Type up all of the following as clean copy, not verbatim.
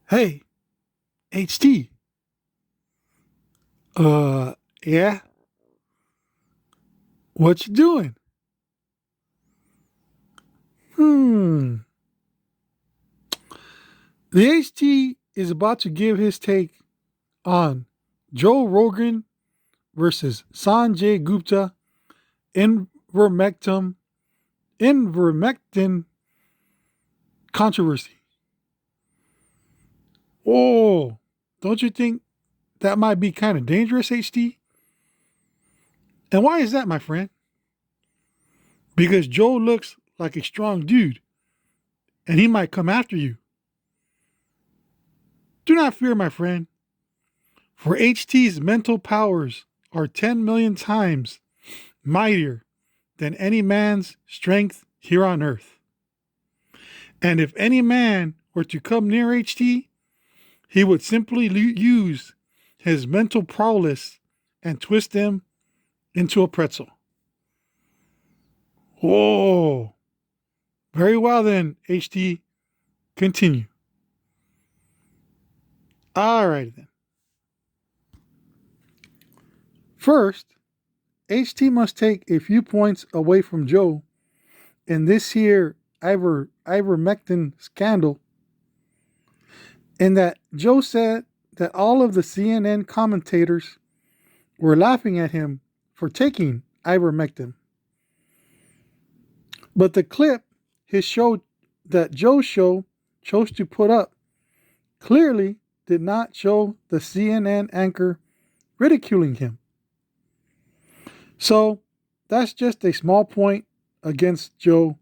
Hey, HT. Yeah? What you doing? Hmm. The HT is about to give his take on Joe Rogan versus Sanjay Gupta ivermectin ivermectin controversy. Oh, don't you think that might be kind of dangerous, HT? And why is that, my friend? Because Joe looks like a strong dude, and he might come after you. Do not fear, my friend. For HT's mental powers are 10 million times mightier than any man's strength here on earth. And if any man were to come near HT, he would simply use his mental prowess and twist him into a pretzel. Whoa. Very well then, HT. Continue. All right then. First, HT must take a few points away from Joe in this here ivermectin scandal, in that Joe said that all of the CNN commentators were laughing at him for taking ivermectin. But the clip his show that Joe's show chose to put up clearly did not show the CNN anchor ridiculing him. So that's just a small point against Joe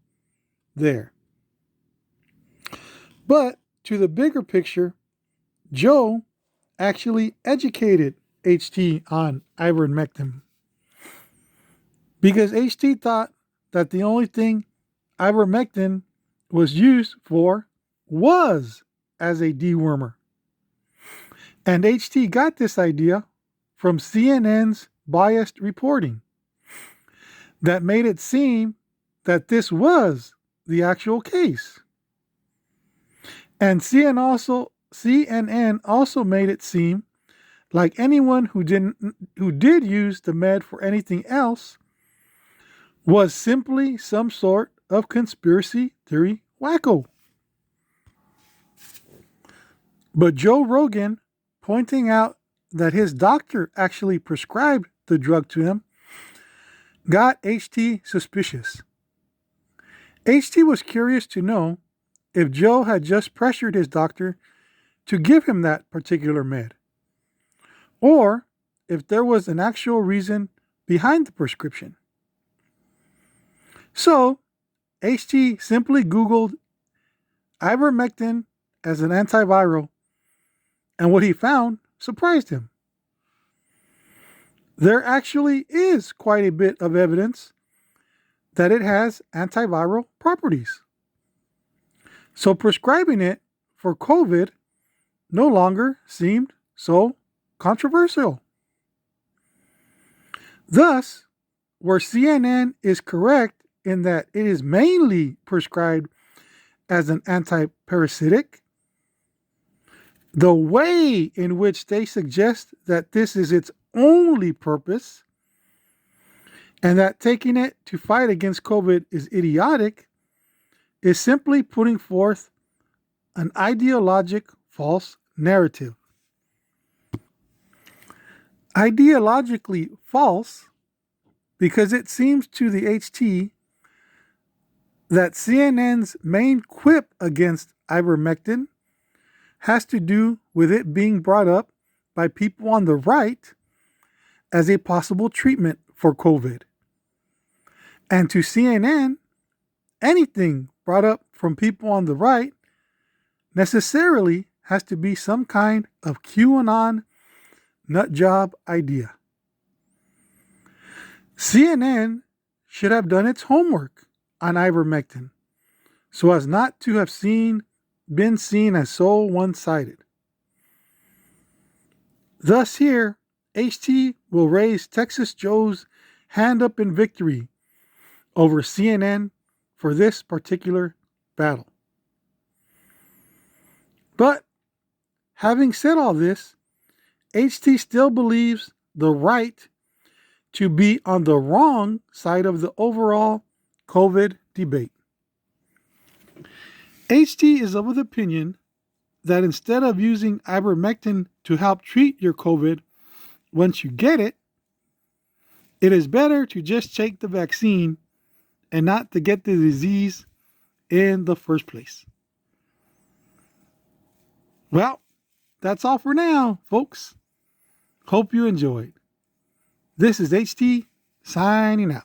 there. But to the bigger picture, Joe actually educated HT on ivermectin because HT thought that the only thing ivermectin was used for was as a dewormer. And HT got this idea from CNN's biased reporting that made it seem that this was the actual case. And CNN also made it seem like anyone who did use the med for anything else was simply some sort of conspiracy theory wacko. But Joe Rogan, pointing out that his doctor actually prescribed the drug to him, got HT suspicious. HT was curious to know if Joe had just pressured his doctor to give him that particular med, or if there was an actual reason behind the prescription. So, HT simply Googled ivermectin as an antiviral, and what he found surprised him. There actually is quite a bit of evidence that it has antiviral properties. So prescribing it for COVID no longer seemed so controversial. Thus, where CNN is correct in that it is mainly prescribed as an antiparasitic, the way in which they suggest that this is its only purpose and that taking it to fight against COVID is idiotic is simply putting forth an ideologic false narrative. Ideologically false because it seems to the HT that CNN's main quip against ivermectin has to do with it being brought up by people on the right as a possible treatment for COVID. And to CNN, anything brought up from people on the right necessarily has to be some kind of QAnon nutjob idea. CNN should have done its homework on ivermectin so as not to have been seen as so one-sided. Thus here, HT will raise Texas Joe's hand up in victory over CNN for this particular battle. But Having said all this, HT still believes the right to be on the wrong side of the overall COVID debate. HT is of the opinion that instead of using ivermectin to help treat your COVID once you get it, it is better to just take the vaccine and not to get the disease in the first place. Well, that's all for now, folks. Hope you enjoyed. This is HT signing out.